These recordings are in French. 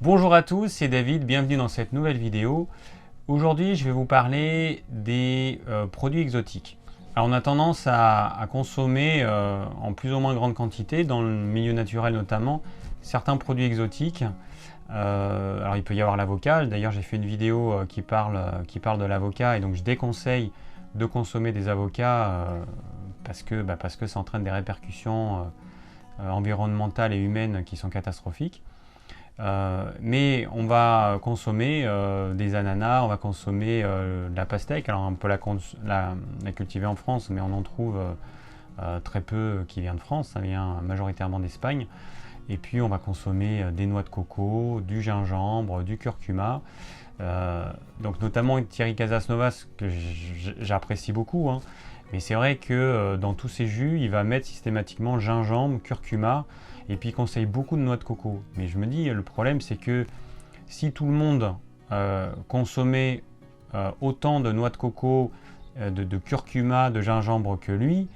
Bonjour à tous, c'est David, bienvenue dans cette nouvelle vidéo. Aujourd'hui, je vais vous parler des produits exotiques. Alors, on a tendance à consommer en plus ou moins grande quantité, dans le milieu naturel notamment, certains produits exotiques. Alors, il peut y avoir l'avocat. D'ailleurs, j'ai fait une vidéo qui parle de l'avocat et donc je déconseille de consommer des avocats parce que ça entraîne des répercussions environnementales et humaines qui sont catastrophiques. Mais on va consommer des ananas, on va consommer de la pastèque. Alors on peut la cultiver en France, mais on en trouve très peu qui vient de France, ça vient majoritairement d'Espagne. Et puis on va consommer des noix de coco, du gingembre, du curcuma. Donc notamment Thierry Casasnovas, que j'apprécie beaucoup, hein. Mais c'est vrai que dans tous ces jus, il va mettre systématiquement gingembre, curcuma, et puis il conseille beaucoup de noix de coco. Mais je me dis, le problème c'est que si tout le monde consommait autant de noix de coco, de curcuma, de gingembre que lui,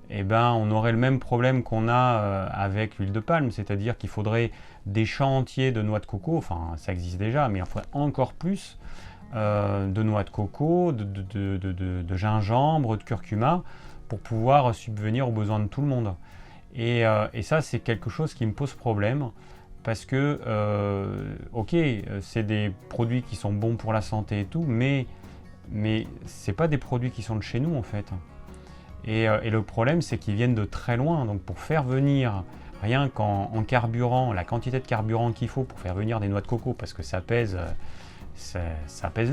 eh ben, on aurait le même problème qu'on a avec l'huile de palme, c'est-à-dire qu'il faudrait des champs entiers de noix de coco, enfin ça existe déjà, mais il en faudrait encore plus de noix de coco, de gingembre, de curcuma, pour pouvoir subvenir aux besoins de tout le monde. Et ça, c'est quelque chose qui me pose problème, parce que, ok, c'est des produits qui sont bons pour la santé et tout, mais c'est pas des produits qui sont de chez nous en fait. Et le problème, c'est qu'ils viennent de très loin. Donc pour faire venir, rien qu'en carburant, la quantité de carburant qu'il faut pour faire venir des noix de coco, parce que ça pèse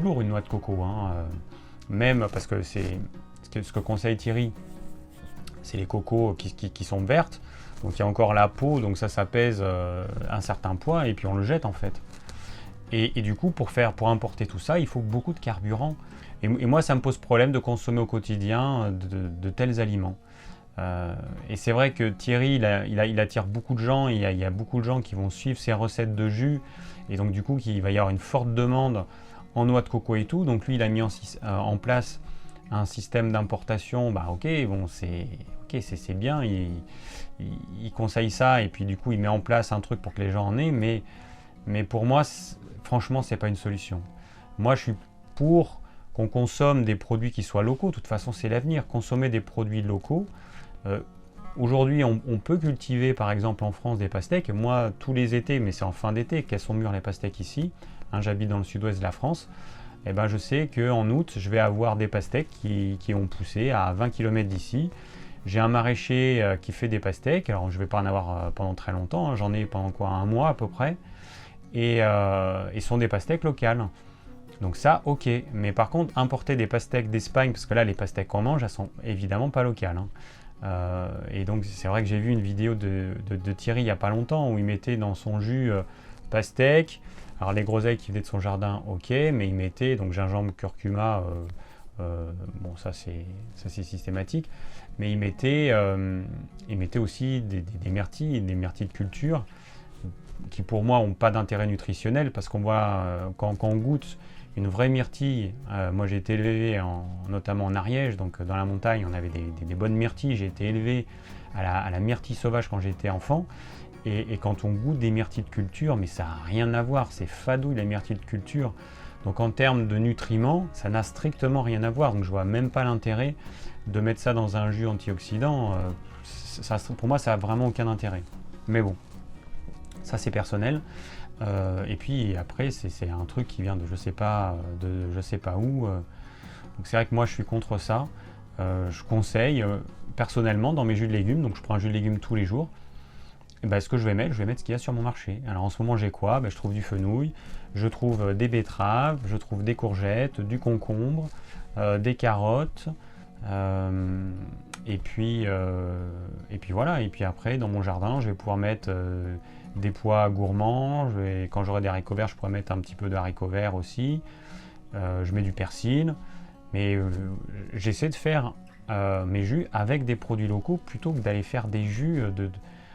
lourd une noix de coco, hein. Même parce que c'est ce que conseille Thierry, c'est les cocos qui sont vertes. Donc il y a encore la peau, donc ça pèse un certain poids, et puis on le jette en fait. Et du coup, pour importer tout ça, il faut beaucoup de carburant. Et moi, ça me pose problème de consommer au quotidien de tels aliments. Et c'est vrai que Thierry, il attire beaucoup de gens. Il y a beaucoup de gens qui vont suivre ses recettes de jus. Et donc, du coup, il va y avoir une forte demande en noix de coco et tout. Donc, lui, il a mis en place un système d'importation. Bah, ok, bon, c'est bien. Il conseille ça. Et puis, du coup, il met en place un truc pour que les gens en aient. Mais pour moi, franchement, c'est pas une solution. Moi, je suis pour qu'on consomme des produits qui soient locaux. De toute façon, c'est l'avenir. Consommer des produits locaux. Aujourd'hui, on peut cultiver, par exemple, en France, des pastèques. Moi, tous les étés, mais c'est en fin d'été qu'elles sont mûres les pastèques ici. Hein, j'habite dans le sud-ouest de la France. Et ben, je sais qu'en août, je vais avoir des pastèques qui ont poussé à 20 km d'ici. J'ai un maraîcher qui fait des pastèques. Alors, je ne vais pas en avoir pendant très longtemps. Hein. J'en ai pendant un mois à peu près. Et ce sont des pastèques locales. Donc ça, ok. Mais par contre, importer des pastèques d'Espagne, parce que là, les pastèques qu'on mange, elles sont évidemment pas locales, hein. Et donc, c'est vrai que j'ai vu une vidéo de Thierry il n'y a pas longtemps où il mettait dans son jus pastèque. Alors, les groseilles qu'il faisait de son jardin, ok. Mais il mettait donc gingembre, curcuma. Bon, ça c'est systématique. Mais il mettait aussi des myrtilles de culture qui pour moi n'ont pas d'intérêt nutritionnel, parce qu'on voit quand on goûte une vraie myrtille, moi j'ai été élevé notamment en Ariège, donc dans la montagne on avait des bonnes myrtilles, j'ai été élevé à la myrtille sauvage quand j'étais enfant, et quand on goûte des myrtilles de culture, mais ça n'a rien à voir, c'est fadouille la myrtille de culture. Donc en termes de nutriments, ça n'a strictement rien à voir, donc je vois même pas l'intérêt de mettre ça dans un jus antioxydant. Pour moi ça n'a vraiment aucun intérêt. Mais bon, ça c'est personnel. Et puis après c'est un truc qui vient de je sais pas où. Donc c'est vrai que moi je suis contre ça. Je conseille personnellement dans mes jus de légumes, donc je prends un jus de légumes tous les jours. Et ben, ce que je vais mettre ce qu'il y a sur mon marché. Alors en ce moment j'ai quoi? Je trouve du fenouil, je trouve des betteraves, je trouve des courgettes, du concombre, des carottes. Et puis voilà. Et puis après dans mon jardin je vais pouvoir mettre des pois gourmands. Quand j'aurai des haricots verts, je pourrais mettre un petit peu de haricots verts aussi. Je mets du persil. Mais j'essaie de faire mes jus avec des produits locaux plutôt que d'aller faire des jus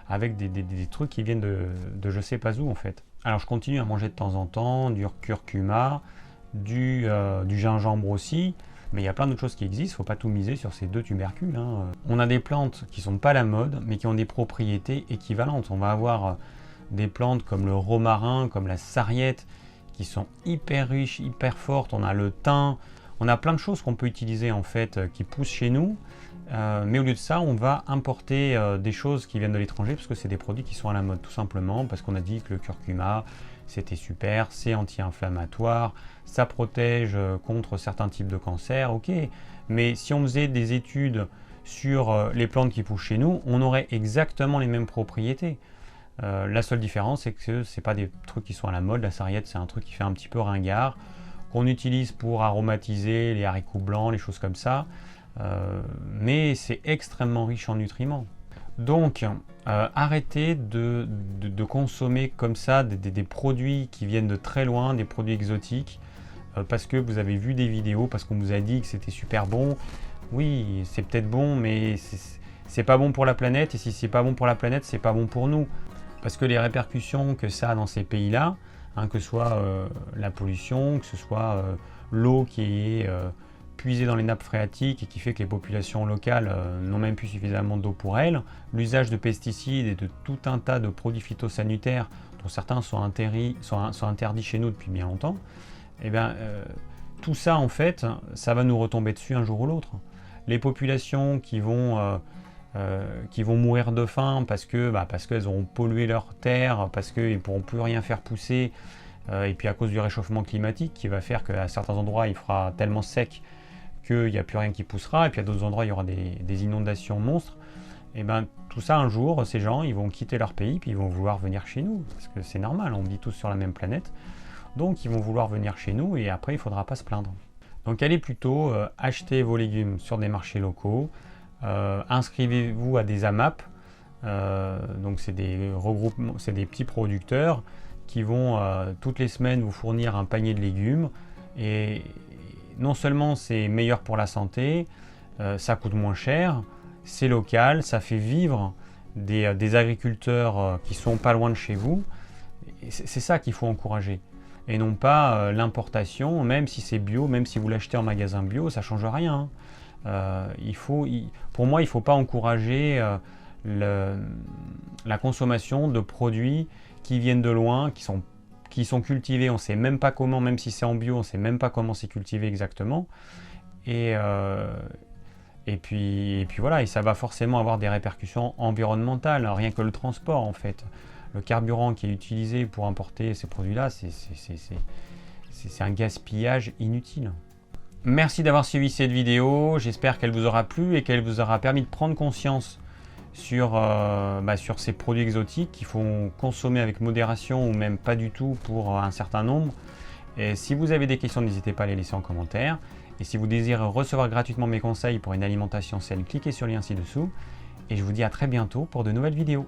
avec des trucs qui viennent de je sais pas où en fait. Alors je continue à manger de temps en temps du curcuma, du gingembre aussi. Mais il y a plein d'autres choses qui existent, il ne faut pas tout miser sur ces deux tubercules, hein. On a des plantes qui ne sont pas à la mode, mais qui ont des propriétés équivalentes. On va avoir des plantes comme le romarin, comme la sarriette, qui sont hyper riches, hyper fortes. On a le thym, on a plein de choses qu'on peut utiliser en fait, qui poussent chez nous. Mais au lieu de ça, on va importer des choses qui viennent de l'étranger parce que c'est des produits qui sont à la mode, tout simplement parce qu'on a dit que le curcuma c'était super, c'est anti-inflammatoire, ça protège contre certains types de cancers, ok. Mais si on faisait des études sur les plantes qui poussent chez nous, on aurait exactement les mêmes propriétés. La seule différence, c'est que c'est pas des trucs qui sont à la mode. La sarriette, c'est un truc qui fait un petit peu ringard, qu'on utilise pour aromatiser les haricots blancs, les choses comme ça. Mais c'est extrêmement riche en nutriments. Donc, arrêtez de consommer comme ça des produits qui viennent de très loin, des produits exotiques, parce que vous avez vu des vidéos, parce qu'on vous a dit que c'était super bon. Oui, c'est peut-être bon, mais c'est pas bon pour la planète, et si c'est pas bon pour la planète, c'est pas bon pour nous. Parce que les répercussions que ça a dans ces pays-là, hein, que ce soit la pollution, que ce soit l'eau qui est puisée dans les nappes phréatiques et qui fait que les populations locales n'ont même plus suffisamment d'eau pour elles, l'usage de pesticides et de tout un tas de produits phytosanitaires dont certains sont interdits chez nous depuis bien longtemps, et bien, tout ça en fait, ça va nous retomber dessus un jour ou l'autre. Les populations qui vont mourir de faim parce qu'elles auront pollué leurs terres, parce qu'ils ne pourront plus rien faire pousser, et puis à cause du réchauffement climatique qui va faire qu'à certains endroits il fera tellement sec qu'il n'y a plus rien qui poussera, et puis à d'autres endroits il y aura des inondations monstres. Et bien tout ça un jour, ces gens ils vont quitter leur pays, puis ils vont vouloir venir chez nous, parce que c'est normal, on vit tous sur la même planète, donc ils vont vouloir venir chez nous, et après il ne faudra pas se plaindre. Donc allez plutôt acheter vos légumes sur des marchés locaux, inscrivez-vous à des AMAP, donc c'est des regroupements, c'est des petits producteurs qui vont toutes les semaines vous fournir un panier de légumes, et non seulement c'est meilleur pour la santé, ça coûte moins cher, c'est local, ça fait vivre des agriculteurs qui sont pas loin de chez vous. C'est ça qu'il faut encourager, et non pas l'importation, même si c'est bio, même si vous l'achetez en magasin bio, ça change rien. Pour moi, il ne faut pas encourager la consommation de produits qui viennent de loin, qui sont cultivés, on ne sait même pas comment, même si c'est en bio, on ne sait même pas comment c'est cultivé exactement. Et puis voilà, et ça va forcément avoir des répercussions environnementales, rien que le transport en fait. Le carburant qui est utilisé pour importer ces produits-là, c'est un gaspillage inutile. Merci d'avoir suivi cette vidéo, j'espère qu'elle vous aura plu et qu'elle vous aura permis de prendre conscience sur ces produits exotiques qu'il faut consommer avec modération ou même pas du tout pour un certain nombre. Et si vous avez des questions, n'hésitez pas à les laisser en commentaire. Et si vous désirez recevoir gratuitement mes conseils pour une alimentation saine, cliquez sur le lien ci-dessous. Et je vous dis à très bientôt pour de nouvelles vidéos.